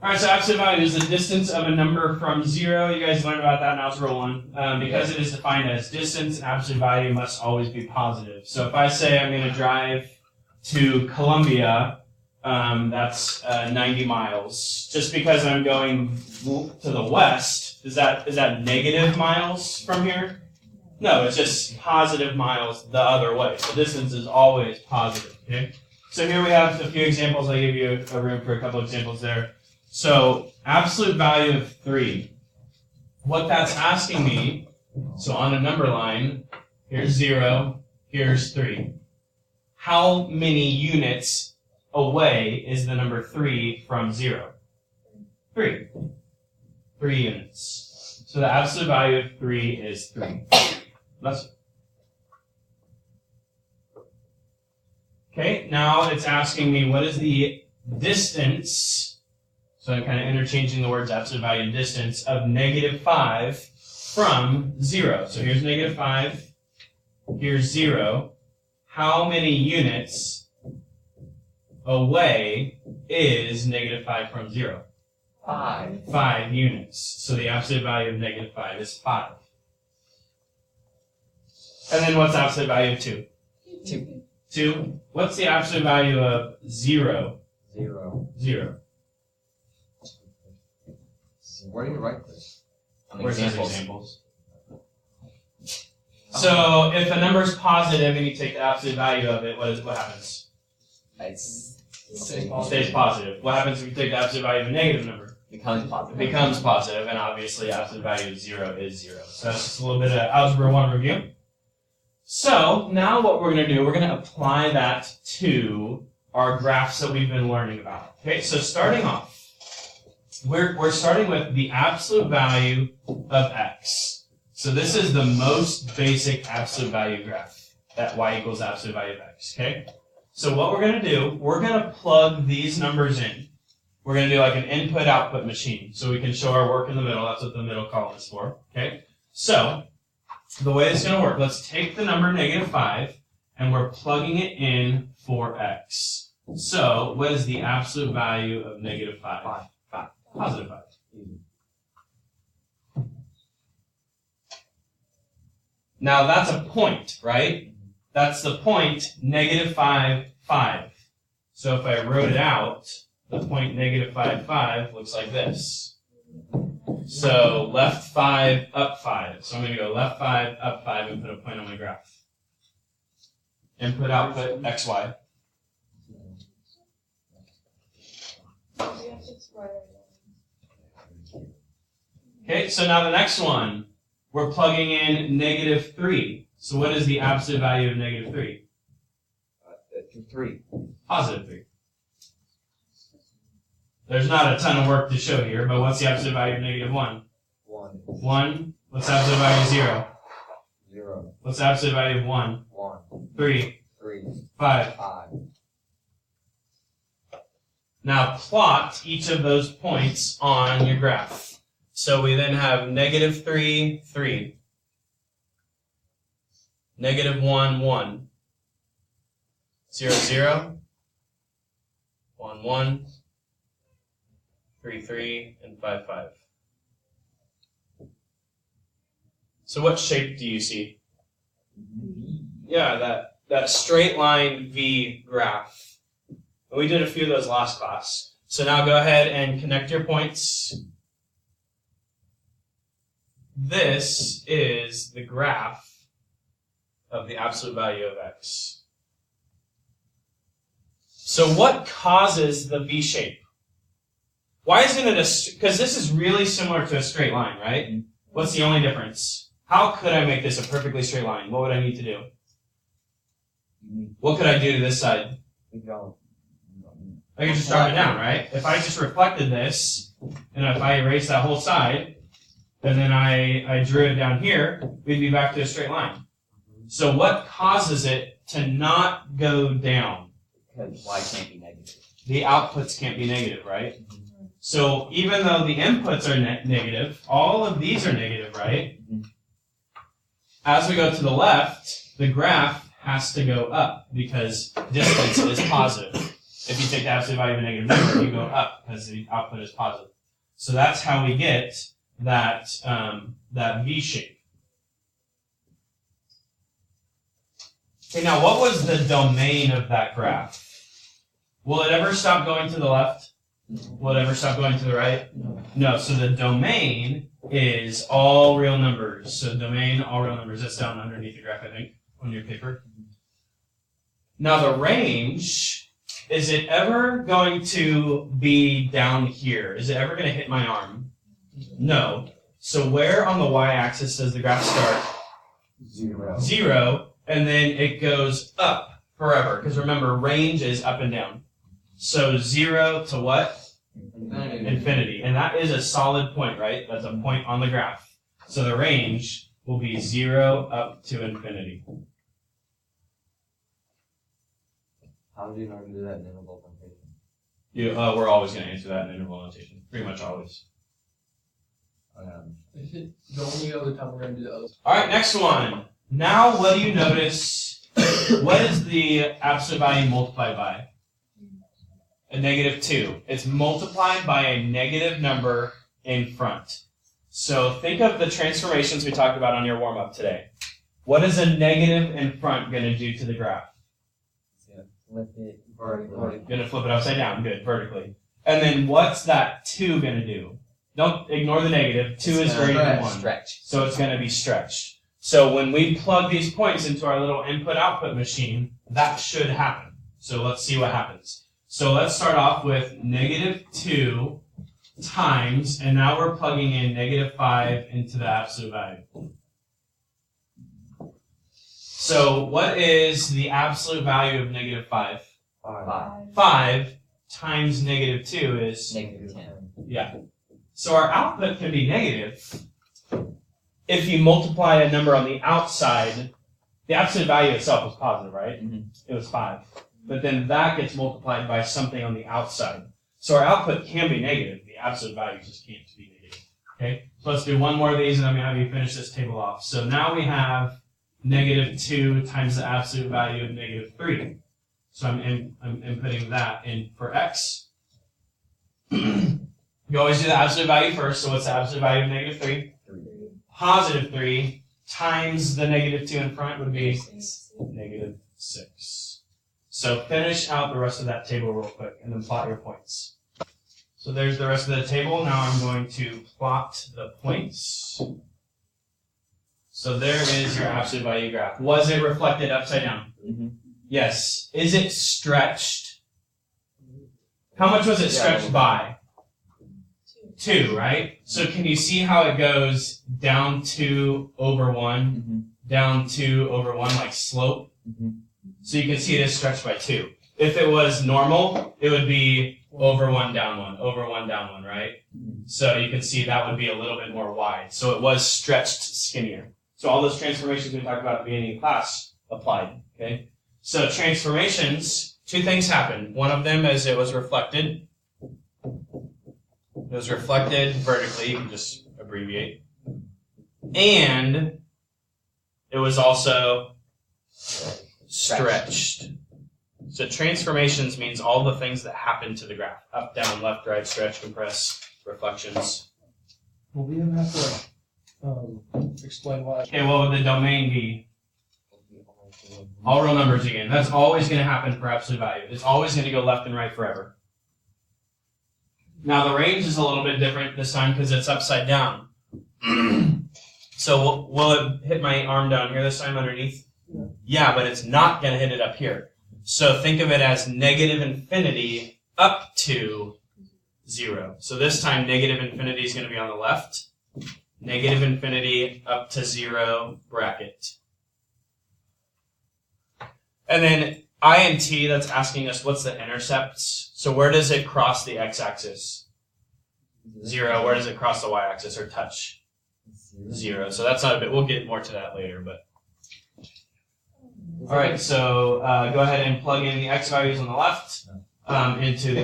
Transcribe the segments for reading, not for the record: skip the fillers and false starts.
All right, so absolute value is the distance of a number from 0. You guys learned about that in Algebra 1. Because it is defined as distance, absolute value must always be positive. So if I say I'm going to drive to Columbia, that's 90 miles. Just because I'm going to the west, is that negative miles from here? No, it's just positive miles the other way. The distance is always positive. Okay. So here we have a few examples. I gave you a room for a couple examples there. So absolute value of 3. What that's asking me, so on a number line, here's 0, here's 3. How many units away is the number 3 from 0? 3. 3 units. So the absolute value of 3 is 3. Okay, now it's asking me what is the distance. So I'm kind of interchanging the words absolute value and distance of negative 5 from 0. So here's negative 5, here's 0. How many units away is negative 5 from 0? 5. 5 units. So the absolute value of negative 5 is 5. And then what's the absolute value of 2? 2. 2. What's the absolute value of 0? 0. 0. Where do you write this? Where's those examples? So if a number is positive and you take the absolute value of it, what happens? It Stays positive. What happens if you take the absolute value of a negative number? becomes positive. It becomes positive, and obviously absolute value of 0 is 0. So that's just a little bit of Algebra 1 review. So now what we're going to do, we're going to apply that to our graphs that we've been learning about. Okay, so starting off, we're starting with the absolute value of x. So this is the most basic absolute value graph, that y equals absolute value of x, okay? So what we're going to do, we're going to plug these numbers in. We're going to do like an input-output machine, so we can show our work in the middle. That's what the middle column is for, okay? So the way it's going to work, let's take the number negative 5, and we're plugging it in for x. So what is the absolute value of negative 5? 5. Positive 5. Now that's a point, right? That's the point, negative 5, 5. So if I wrote it out, the point negative 5, 5 looks like this. So left 5, up 5. So I'm going to go left 5, up 5, and put a point on my graph. Input, output, x, y. Okay, so now the next one, we're plugging in negative 3. So what is the absolute value of negative 3? 3. Positive 3. There's not a ton of work to show here, but what's the absolute value of negative 1? 1. 1. What's the absolute value of 0? 0. What's the absolute value of 1? 1. 3. 3. 5. 5. Now plot each of those points on your graph. So we then have negative 3, 3. Negative 1, 1. 0, 0. 1, 1. 3, 3, and 5, 5. So what shape do you see? Yeah, that straight line V graph. We did a few of those last class. So now go ahead and connect your points. This is the graph of the absolute value of x. So what causes the V shape? Why isn't it because this is really similar to a straight line, right? What's the only difference? How could I make this a perfectly straight line? What would I need to do? What could I do to this side? I could just drop it down, right? If I just reflected this, and if I erase that whole side, and then I drew it down here, we'd be back to a straight line. So what causes it to not go down? Because y can't be negative. The outputs can't be negative, right? So even though the inputs are negative, all of these are negative, right? As we go to the left, the graph has to go up because distance is positive. If you take the absolute value of a negative number, you go up because the output is positive. So that's how we get that, that V shape. Okay, now what was the domain of that graph? Will it ever stop going to the left? Will it ever stop going to the right? No. So the domain is all real numbers. So domain, all real numbers. That's down underneath the graph, I think, on your paper. Now the range, is it ever going to be down here? Is it ever going to hit my arm? No. So where on the y-axis does the graph start? 0. 0, and then it goes up forever. Because remember, range is up and down. So 0 to what? Infinity. And that is a solid point, right? That's a point on the graph. So the range will be 0 up to infinity. How do you normally do that in interval notation? We're always going to answer that in interval notation. Pretty much always. The only other time we're going to do the other. All right, next one. Now, what do you notice? What is the absolute value multiplied by? A negative 2. It's multiplied by a negative number in front. So think of the transformations we talked about on your warm-up today. What is a negative in front going to do to the graph? Flip it vertically. Going to flip it upside down. Good, vertically. And then what's that 2 going to do? Don't ignore the negative. 2 is greater than 1. Stretch. So it's going to be stretched. So when we plug these points into our little input-output machine, that should happen. So let's see what happens. So let's start off with negative 2 times, and now we're plugging in negative 5 into the absolute value. So what is the absolute value of negative 5? 5. 5 times negative 2 is? Negative 10. Yeah. So our output can be negative if you multiply a number on the outside. The absolute value itself was positive, right? Mhm. It was 5. But then that gets multiplied by something on the outside. So our output can be negative. The absolute value just can't be negative. Okay? So let's do one more of these, and I'm going to have you finish this table off. So now we have negative 2 times the absolute value of negative 3. So I'm inputting that in for x. You always do the absolute value first. So what's the absolute value of negative 3? 3. Positive 3 times the negative 2 in front would be negative 6. So finish out the rest of that table real quick and then plot your points. So there's the rest of the table. Now I'm going to plot the points. So there is your absolute value graph. Was it reflected upside down? Mm-hmm. Yes. Is it stretched? How much was it stretched by? 2, right? So can you see how it goes down 2 over 1, Mm-hmm. down 2 over 1, like slope? Mm-hmm. So you can see it is stretched by 2. If it was normal, it would be over 1, down 1, over 1, down 1, right? So you can see that would be a little bit more wide. So it was stretched skinnier. So all those transformations we talked about at the beginning of class applied, okay? So transformations, 2 things happened. One of them is it was reflected. It was reflected vertically, you can just abbreviate. And it was also stretched. So transformations means all the things that happen to the graph. Up, down, left, right, stretch, compress, reflections. Well, we don't have to explain why. Okay, what would the domain be? All real numbers again. That's always going to happen for absolute value. It's always going to go left and right forever. Now the range is a little bit different this time because it's upside down. So will it hit my arm down here this time underneath? Yeah, but it's not going to hit it up here. So think of it as negative infinity up to 0. So this time negative infinity is going to be on the left. Negative infinity up to 0 bracket. And then I and t, that's asking us what's the intercepts. So where does it cross the x-axis? 0. Where does it cross the y-axis or touch? 0. So that's not a bit. We'll get more to that later, but. All right, so go ahead and plug in the x values on the left into the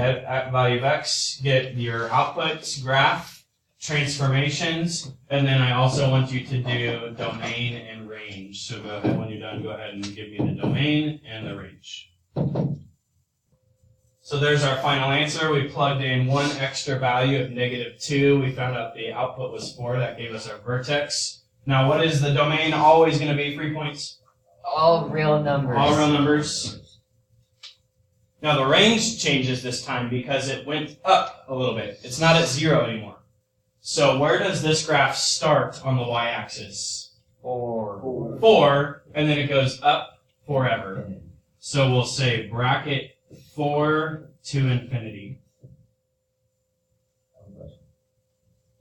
value of x. Get your outputs, graph, transformations, and then I also want you to do domain and range. So go ahead, when you're done, go ahead and give me the domain and the range. So there's our final answer. We plugged in one extra value of -2. We found out the output was 4. That gave us our vertex. Now, what is the domain always going to be? 3 points? All real numbers. All real numbers. Now, the range changes this time because it went up a little bit. It's not at 0 anymore. So where does this graph start on the y-axis? 4. 4, and then it goes up forever. So we'll say bracket 4 to infinity.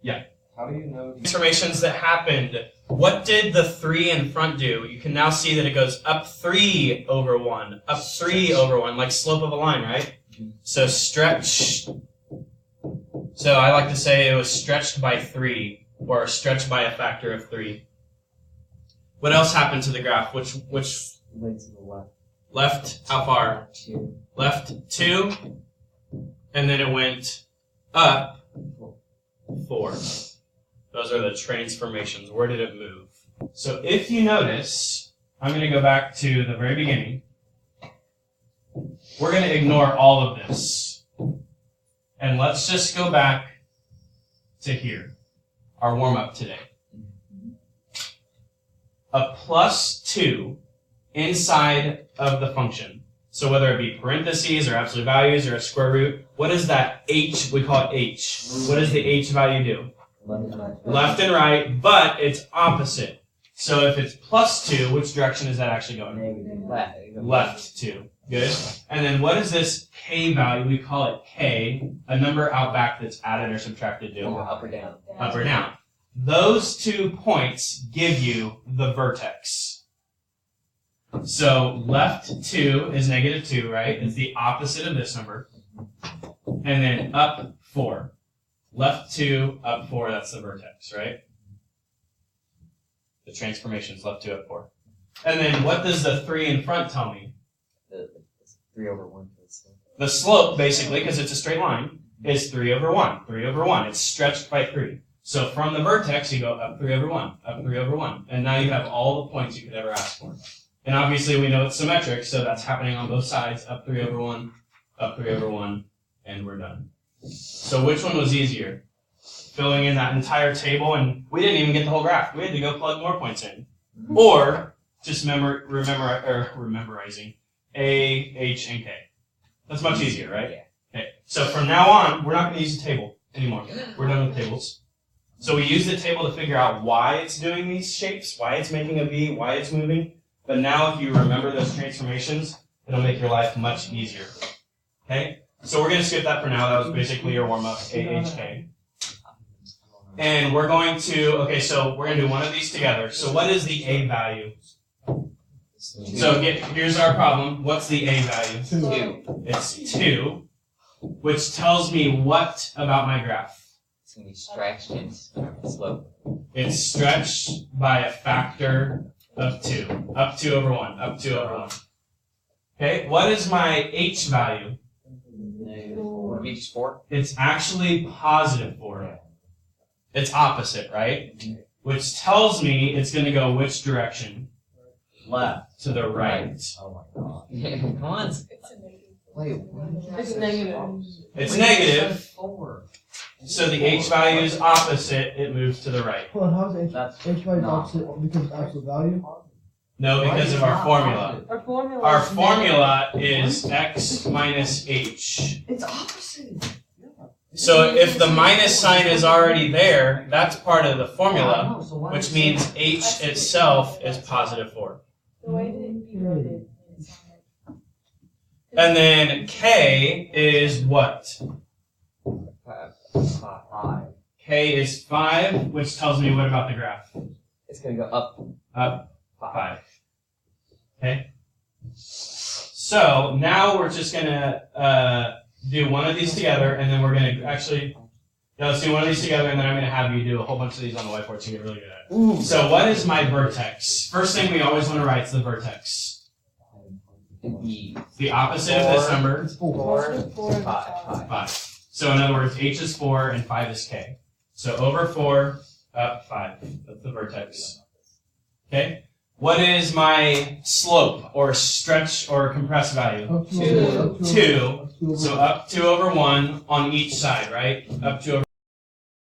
Yeah. How do you know? Transformations that happened. What did the 3 in front do? You can now see that it goes up 3 over 1, up 3 over 1, like slope of a line, right? So stretch. So I like to say it was stretched by 3, or stretched by a factor of 3. What else happened to the graph? Which Way to the left. left? How far? 2. Left 2, and then it went up 4. Those are the transformations. Where did it move? So if you notice, I'm going to go back to the very beginning. We're going to ignore all of this. And let's just go back to here, our warm-up today. A +2 inside of the function. So whether it be parentheses or absolute values or a square root, what is that h? We call it h. What does the h value do? Left and right, but it's opposite. So if it's +2, which direction is that actually going? Negative. Left 2. Good. And then what is this k value? We call it k, a number out back that's added or subtracted to. Up or down? Up or down. Those 2 points give you the vertex. So left 2 is -2, right? It's the opposite of this number. And then up 4. Left 2, up 4, that's the vertex, right? The transformations, left 2, up 4. And then what does the 3 in front tell me? It's 3 over 1. The slope, basically, because it's a straight line, is 3 over 1. 3 over 1. It's stretched by 3. So from the vertex, you go up 3 over 1, up 3 over 1. And now you have all the points you could ever ask for. And obviously we know it's symmetric, so that's happening on both sides. Up 3 over 1, up 3 over 1, and we're done. So which one was easier? Filling in that entire table, and we didn't even get the whole graph. We had to go plug more points in. Or just memorizing A, H, and K. That's much easier, right? Yeah. Okay. So from now on, we're not going to use the table anymore. We're done with tables. So we use the table to figure out why it's doing these shapes, why it's making a V, why it's moving. But now if you remember those transformations, it'll make your life much easier. Okay? So we're going to skip that for now. That was basically your warm-up, AHK. And we're going to, okay, so we're going to do one of these together. So what is the A value? So here's our problem. What's the A value? 2. It's 2, which tells me what about my graph? It's going to be stretched and slope. It's stretched by a factor of 2. Up 2 over 1. Up 2 over 1. Okay, what is my H value? Would it be just 4? It's actually +4. It's opposite, right? Which tells me it's going to go which direction? Left. To the right. Oh my god. Come on. Wait. It's negative. It's negative, 4. so the H value is opposite. It moves to the right. Hold on, how's H That's value not- opposite because of absolute value? No, because of our formula. Our formula. Our is formula is x minus h. It's opposite. So if the minus sign is already there, that's part of the formula, which means h itself is +4. The way that you wrote it is And then k is what? 5. K is 5, which tells me what about the graph? It's going to go up. Up 5. Okay? So now we're just going to do one of these together, and then we're going to actually, let's do one of these together, and then I'm going to have you do a whole bunch of these on the whiteboard so you get really good at it. Ooh. So what is my vertex? First thing we always want to write is the vertex. E. The opposite of this number, 4. 4 and 5. 5. So in other words, h is 4 and 5 is k. So over 4, up 5. That's the vertex. Okay? What is my slope or stretch or compress value? Up to Two. over- up to Two. over- up to over- So up 2 over 1 on each side, right? Up 2 over